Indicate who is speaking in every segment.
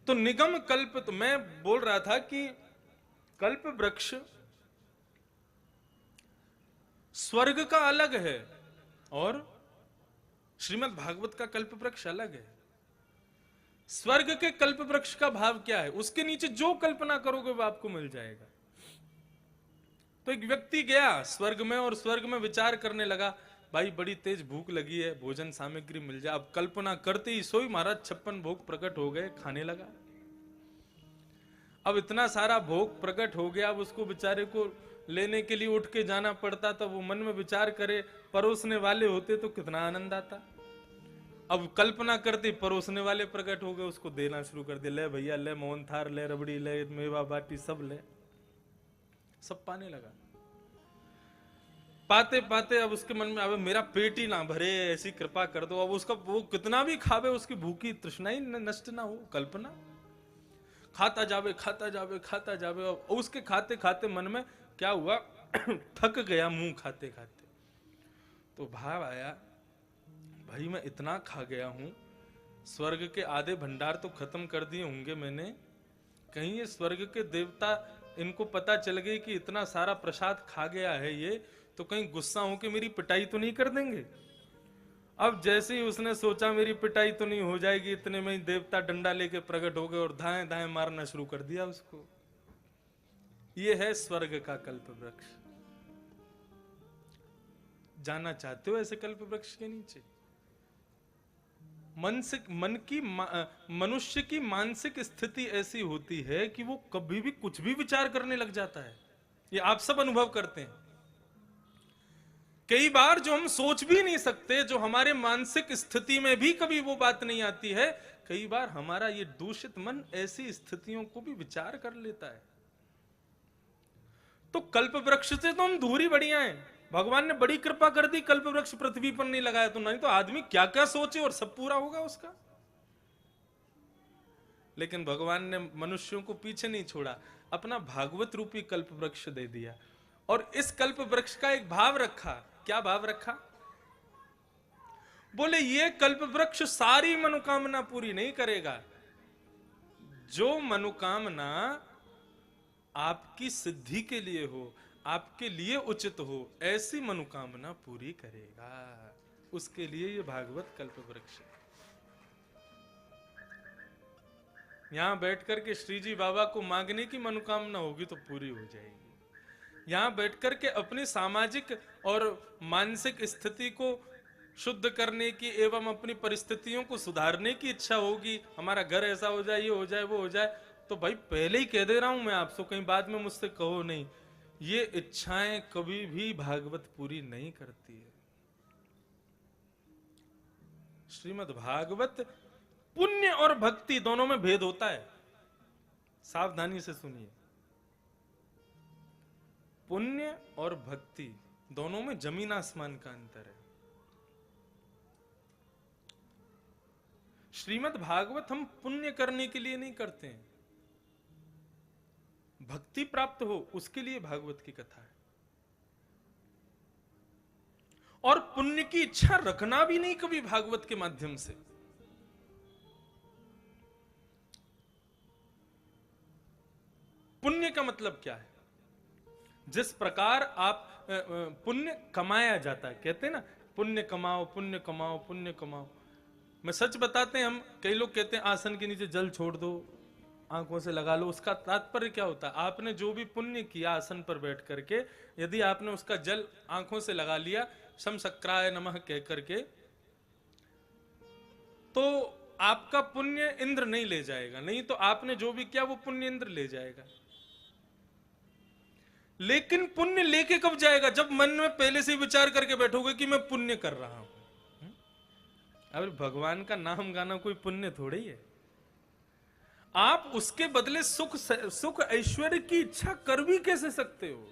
Speaker 1: तो निगम कल्प, तो मैं बोल रहा था कि कल्प वृक्ष स्वर्ग का अलग है और श्रीमद् भागवत का कल्प वृक्ष अलग है। स्वर्ग के कल्प वृक्ष का भाव क्या है? उसके नीचे जो कल्पना करोगे वो आपको मिल जाएगा। तो एक व्यक्ति गया स्वर्ग में और स्वर्ग में विचार करने लगा, भाई बड़ी तेज भूख लगी है, भोजन सामग्री मिल जाए। अब कल्पना करते ही सोई महाराज 56 भोग प्रकट हो गए, खाने लगा। अब इतना सारा भोग प्रकट हो गया, अब उसको बेचारे को लेने के लिए उठ के जाना पड़ता, तो वो मन में विचार करे, परोसने वाले होते तो कितना आनंद आता। अब कल्पना करते परोसने वाले प्रकट हो गए, उसको देना शुरू कर दिया, ले भैया ले, मोहन थार ले, रबड़ी ले, मेवा बाटी सब ले, सब पाने लगा। पाते पाते अब उसके मन में, अब मेरा पेट ही ना भरे, ऐसी कृपा कर दो। अब उसका वो कितना भी खावे, उसकी भूखी तृष्णा ही नष्ट ना हो। कल्पना खाता जावे खाता जावे खाता जावे, और उसके खाते खाते मन में क्या हुआ थक गया मुंह खाते खाते। तो भाव आया, भाई मैं इतना खा गया हूं, स्वर्ग के आधे भंडार तो खत्म कर दिए होंगे मैंने, कहीं ये स्वर्ग के देवता इनको पता चल गई कि इतना सारा प्रसाद खा गया है ये, तो कहीं गुस्सा होकर मेरी पिटाई तो नहीं कर देंगे। अब जैसे ही उसने सोचा मेरी पिटाई तो नहीं हो जाएगी, इतने में ही देवता डंडा लेके प्रकट हो गए और धाए धाए मारना शुरू कर दिया उसको। ये है स्वर्ग का कल्प वृक्ष। जाना चाहते हो ऐसे कल्प वृक्ष के नीचे? मनुष्य की मानसिक स्थिति ऐसी होती है कि वो कभी भी कुछ भी विचार करने लग जाता है। ये आप सब अनुभव करते हैं। कई बार जो हम सोच भी नहीं सकते, जो हमारे मानसिक स्थिति में भी कभी वो बात नहीं आती है, कई बार हमारा ये दूषित मन ऐसी स्थितियों को भी विचार कर लेता है। तो कल्प वृक्ष से तो हम दूर ही बढ़िया हैं। भगवान ने बड़ी कृपा कर दी, कल्प वृक्ष पृथ्वी पर नहीं लगाया, तो नहीं तो आदमी क्या क्या सोचे और सब पूरा होगा उसका। लेकिन भगवान ने मनुष्यों को पीछे नहीं छोड़ा, अपना भागवत रूपी कल्प वृक्ष दे दिया। और इस कल्प वृक्ष का एक भाव रखा। क्या भाव रखा? बोले ये कल्प वृक्ष सारी मनोकामना पूरी नहीं करेगा, जो मनोकामना आपकी सिद्धि के लिए हो, आपके लिए उचित हो, ऐसी मनोकामना पूरी करेगा। उसके लिए ये भागवत कल्प वृक्ष है। यहां बैठकर के श्री जी बाबा को मांगने की मनोकामना होगी तो पूरी हो जाएगी। यहां बैठकर के अपनी सामाजिक और मानसिक स्थिति को शुद्ध करने की एवं अपनी परिस्थितियों को सुधारने की इच्छा होगी, हमारा घर ऐसा हो जाए, ये हो जाए, वो हो जाए, तो भाई पहले ही कह दे रहा हूं मैं आपसे, कहीं बाद में मुझसे कहो नहीं, ये इच्छाएं कभी भी भागवत पूरी नहीं करती है। श्रीमद् भागवत पुण्य और भक्ति दोनों में भेद होता है, सावधानी से सुनिए। पुण्य और भक्ति दोनों में जमीन आसमान का अंतर है। श्रीमद् भागवत हम पुण्य करने के लिए नहीं करते हैं, भक्ति प्राप्त हो उसके लिए भागवत की कथा है। और पुण्य की इच्छा रखना भी नहीं कभी भागवत के माध्यम से। पुण्य का मतलब क्या है? जिस प्रकार आप पुण्य कमाया जाता है, कहते हैं ना पुण्य कमाओ पुण्य कमाओ पुण्य कमाओ। मैं सच बताते हैं, हम कई लोग कहते हैं आसन के नीचे जल छोड़ दो, आंखों से लगा लो। उसका तात्पर्य क्या होता है? आपने जो भी पुण्य किया आसन पर बैठ करके, यदि आपने उसका जल आंखों से लगा लिया शम शक्राय नमः कह करके, तो आपका पुण्य इंद्र नहीं ले जाएगा, नहीं तो आपने जो भी किया वो पुण्य इंद्र ले जाएगा। लेकिन पुण्य लेके कब जाएगा? जब मन में पहले से विचार करके बैठोगे कि मैं पुण्य कर रहा हूं। अब भगवान का नाम गाना कोई पुण्य थोड़ी है। आप उसके बदले सुख ऐश्वर्य की इच्छा कर भी कैसे सकते हो?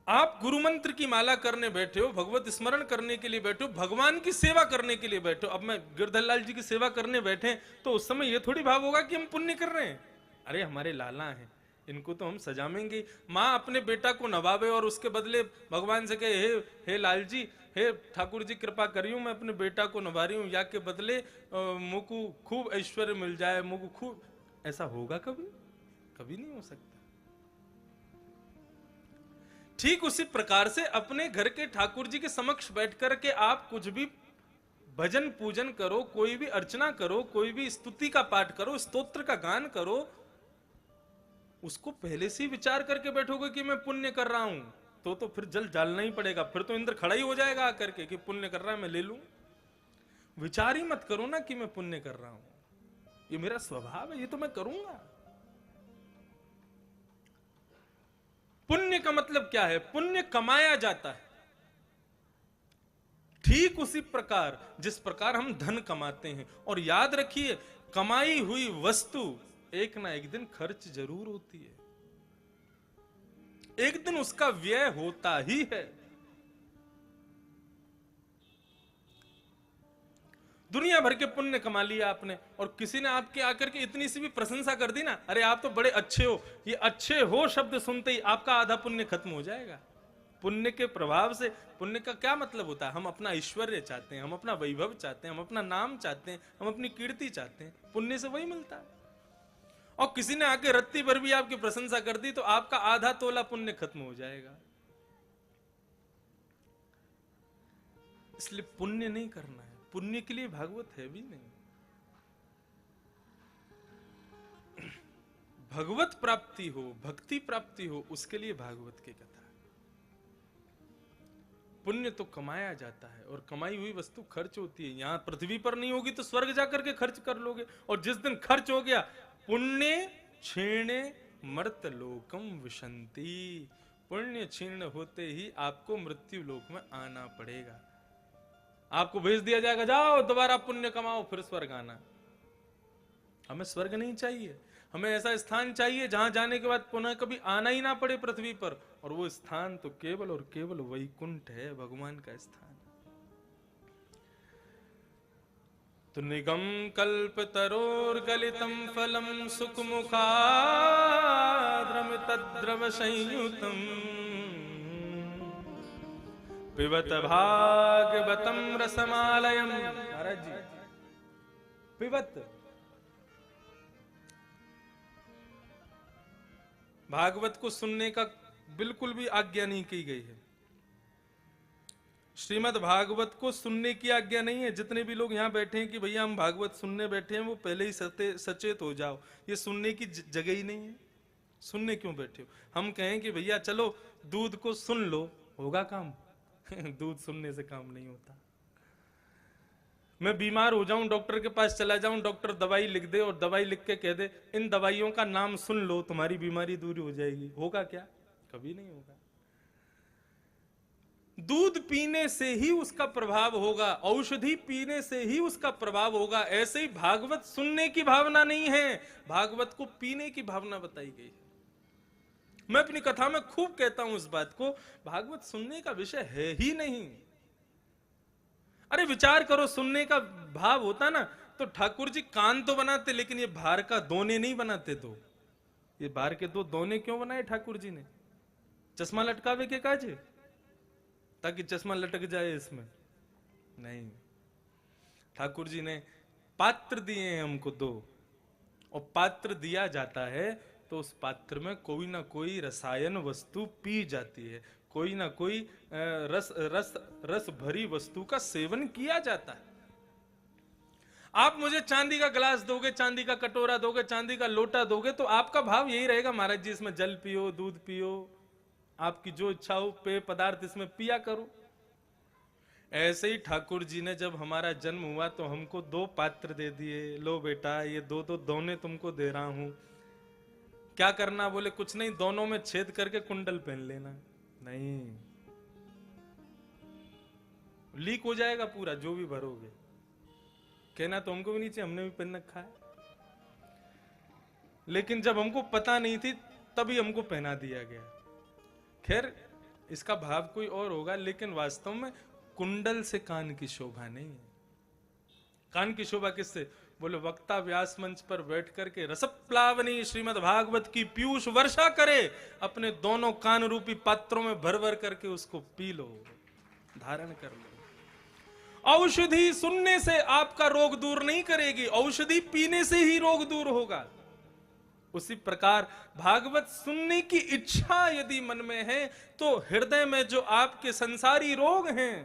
Speaker 1: आप गुरु मंत्र की माला करने बैठे हो, भगवत स्मरण करने के लिए बैठे हो, भगवान की सेवा करने के लिए बैठे हो। अब मैं गिरधर लाल जी की सेवा करने बैठे तो उस समय यह थोड़ी भाव होगा कि हम पुण्य कर रहे हैं। अरे हमारे लाला हैं, इनको तो हम सजामेंगे। माँ अपने बेटा को नवावे और उसके बदले भगवान से कहे, हे लाल जी हे ठाकुर जी कृपा करियो, मैं अपने बेटा को नभा रही हूं, या के बदले मुझको खूब ऐश्वर्य मिल जाए, मुझको खूब, ऐसा होगा कभी? कभी नहीं हो सकता। ठीक उसी प्रकार से अपने घर के ठाकुर जी के समक्ष बैठ कर के आप कुछ भी भजन पूजन करो, कोई भी अर्चना करो, कोई भी स्तुति का पाठ करो, स्तोत्र का गान करो, उसको पहले से ही विचार करके बैठोगे कि मैं पुण्य कर रहा हूं, तो फिर जल डालना ही पड़ेगा। फिर तो इंद्र खड़ा ही हो जाएगा आकर के कि पुण्य कर रहा है, मैं ले लूं। विचार ही मत करो ना कि मैं पुण्य कर रहा हूं, ये मेरा स्वभाव है, ये तो मैं करूंगा। पुण्य का मतलब क्या है? पुण्य कमाया जाता है। ठीक उसी प्रकार जिस प्रकार हम धन कमाते हैं, और याद रखिए कमाई हुई वस्तु एक ना एक दिन खर्च जरूर होती है, एक दिन उसका व्यय होता ही है। दुनिया भर के पुण्य कमा लिया आपने, और किसी ने आपके आकर के इतनी सी भी प्रशंसा कर दी ना, अरे आप तो बड़े अच्छे हो, ये अच्छे हो शब्द सुनते ही आपका आधा पुण्य खत्म हो जाएगा। पुण्य के प्रभाव से, पुण्य का क्या मतलब होता है? हम अपना ऐश्वर्य चाहते हैं, हम अपना वैभव चाहते हैं, हम अपना नाम चाहते हैं, हम अपनी कीर्ति चाहते हैं, पुण्य से वही मिलता है। और किसी ने आके रत्ती भर भी आपकी प्रशंसा कर दी तो आपका आधा तोला पुण्य खत्म हो जाएगा। इसलिए पुण्य नहीं करना है, पुण्य के लिए भागवत है भी नहीं। भगवत प्राप्ति हो, भक्ति प्राप्ति हो, उसके लिए भागवत की कथा। पुण्य तो कमाया जाता है, और कमाई हुई वस्तु खर्च होती है। यहां पृथ्वी पर नहीं होगी तो स्वर्ग जाकर के खर्च कर लोगे, और जिस दिन खर्च हो गया, पुण्य क्षीणे मर्त लोकम विशंति, पुण्य क्षीण होते ही आपको मृत्यु लोक में आना पड़ेगा। आपको भेज दिया जाएगा, जाओ दोबारा पुण्य कमाओ, फिर स्वर्ग आना। हमें स्वर्ग नहीं चाहिए, हमें ऐसा स्थान चाहिए जहां जाने के बाद पुनः कभी आना ही ना पड़े पृथ्वी पर, और वो स्थान तो केवल और केवल वैकुंठ है, भगवान का स्थान। तो निगम कल्प तरोर गलितम फलम सुख मुखाद्रम तद्रव संयुतम पिबत भागवतम रसमालयम। महाराज जी, पिबत, भागवत को सुनने का बिल्कुल भी आज्ञा नहीं की गई है। श्रीमद् भागवत को सुनने की आज्ञा नहीं है। जितने भी लोग यहाँ बैठे हैं कि भैया हम भागवत सुनने बैठे हैं, वो पहले ही सचेत हो जाओ, ये सुनने की जगह ही नहीं है। सुनने क्यों बैठे हो? हम कहें कि भैया चलो दूध को सुन लो, होगा काम? दूध सुनने से काम नहीं होता। मैं बीमार हो जाऊं, डॉक्टर के पास चला जाऊं, डॉक्टर दवाई लिख दे और दवाई लिख के कह दे इन दवाइयों का नाम सुन लो, तुम्हारी बीमारी दूर हो जाएगी, होगा क्या? कभी नहीं होगा। दूध पीने से ही उसका प्रभाव होगा, औषधि पीने से ही उसका प्रभाव होगा। ऐसे ही भागवत सुनने की भावना नहीं है, भागवत को पीने की भावना बताई गई है। मैं अपनी कथा में खूब कहता हूं इस बात को, भागवत सुनने का विषय है ही नहीं। अरे विचार करो, सुनने का भाव होता ना तो ठाकुर जी कान तो बनाते, लेकिन ये भार का दोने नहीं बनाते। दो ये भार के दो दोने क्यों बनाए ठाकुर जी ने? चश्मा लटकावे के काजे, ताकि चश्मा लटक जाए इसमें? नहीं, ठाकुर जी ने पात्र दिए हैं हमको दो, और पात्र दिया जाता है तो उस पात्र में कोई ना कोई रसायन वस्तु पी जाती है, कोई ना कोई रस भरी वस्तु का सेवन किया जाता है। आप मुझे चांदी का गिलास दोगे, चांदी का कटोरा दोगे, चांदी का लोटा दोगे, तो आपका भाव यही रहेगा, महाराज जी इसमें जल पियो, दूध पियो, आपकी जो इच्छा हो पेय पदार्थ इसमें पिया करो। ऐसे ही ठाकुर जी ने जब हमारा जन्म हुआ तो हमको दो पात्र दे दिए, लो बेटा ये दो दोने तुमको दे रहा हूं। क्या करना? बोले कुछ नहीं, दोनों में छेद करके कुंडल पहन लेना। नहीं, लीक हो जाएगा पूरा जो भी भरोगे। कहना तो हमको भी नहीं चाहिए, हमने भी पहन रखा है, लेकिन जब हमको पता नहीं थी तभी हमको पहना दिया गया। खैर इसका भाव कोई और होगा, लेकिन वास्तव में कुंडल से कान की शोभा नहीं है। कान की शोभा किससे? बोले वक्ता व्यास मंच पर बैठ करके रसप्लावनी श्रीमद् भागवत की पीयूष वर्षा करे, अपने दोनों कान रूपी पात्रों में भर भर करके उसको पी लो, धारण कर लो। औषधि सुनने से आपका रोग दूर नहीं करेगी, औषधि पीने से ही रोग दूर होगा। उसी प्रकार भागवत सुनने की इच्छा यदि मन में है तो हृदय में जो आपके संसारी रोग हैं,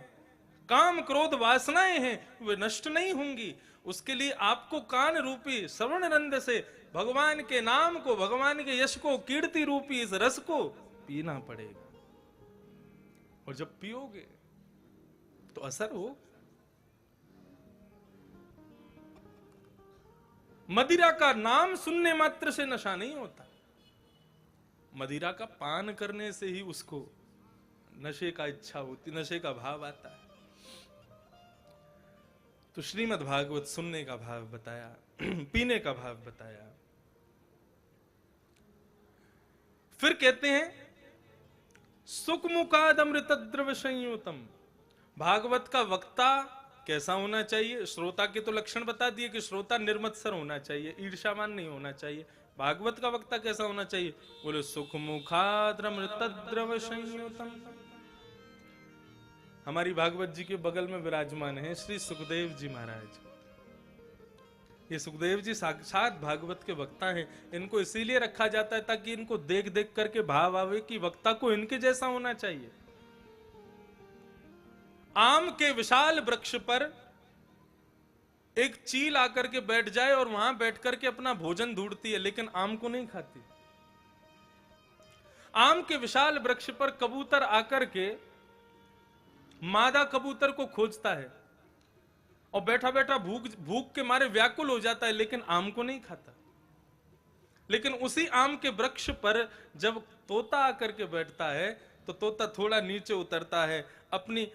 Speaker 1: काम क्रोध वासनाएं हैं, वे नष्ट नहीं होंगी। उसके लिए आपको कान रूपी श्रवण रंध्र से भगवान के नाम को, भगवान के यश को, कीर्ति रूपी इस रस को पीना पड़ेगा। और जब पियोगे तो असर हो। मदिरा का नाम सुनने मात्र से नशा नहीं होता, मदिरा का पान करने से ही उसको नशे का इच्छा होती, नशे का भाव आता है। तो श्रीमद् भागवत सुनने का भाव बताया, पीने का भाव बताया। फिर कहते हैं सुख मुखाद अमृत द्रव्य संयुतम। भागवत का वक्ता कैसा होना चाहिए? श्रोता के तो लक्षण बता दिए कि श्रोता निर्मत्सर होना चाहिए, ईर्ष्यावान नहीं होना चाहिए। भागवत का वक्ता कैसा होना चाहिए? बोले सुख मुखाद अमृत द्रव्य संयुतम। हमारी भागवत जी के बगल में विराजमान है श्री सुखदेव जी महाराज। ये सुखदेव जी साक्षात भागवत के वक्ता हैं। इनको इसीलिए रखा जाता है ताकि इनको देख देख करके भाव आवे कि वक्ता को इनके जैसा होना चाहिए। आम के विशाल वृक्ष पर एक चील आकर के बैठ जाए और वहां बैठ करके अपना भोजन ढूंढती है, लेकिन आम को नहीं खाती। आम के विशाल वृक्ष पर कबूतर आकर के मादा कबूतर को खोजता है और बैठा बैठा भूख के मारे व्याकुल हो जाता है, लेकिन आम को नहीं खाता। लेकिन उसी आम के वृक्ष पर जब तोता आकर के बैठता है तो तोता थोड़ा नीचे उतरता है, अपनी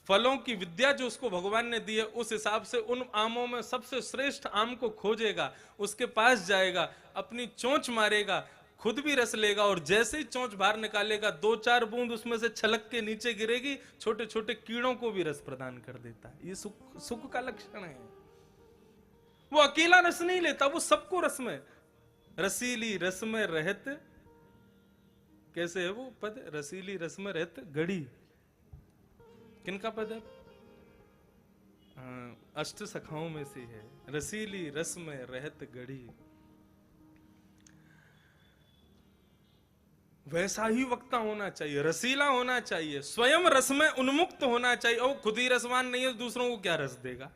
Speaker 1: फलों की विद्या जो उसको भगवान ने दी है उस हिसाब से उन आमों में सबसे श्रेष्ठ आम को खोजेगा, उसके पास जाएगा, अपनी चोंच मारेगा, खुद भी रस लेगा और जैसे ही चोंच बाहर निकालेगा 2-4 बूंद उसमें से छलक के नीचे गिरेगी, छोटे छोटे कीड़ों को भी रस प्रदान कर देता है। ये सुख का लक्षण है। वो अकेला रस नहीं लेता, वो सबको रस में, रसीली रस में रहत, कैसे है वो पद? रसीली रस में रहत गढ़ी। किनका पद है? अष्ट सखाओं में से है, रसीली रस में रहत गढ़ी। वैसा ही वक्ता होना चाहिए, रसीला होना चाहिए, स्वयं रस में उन्मुक्त होना चाहिए। और खुद ही रसवान नहीं है, दूसरों को क्या रस देगा?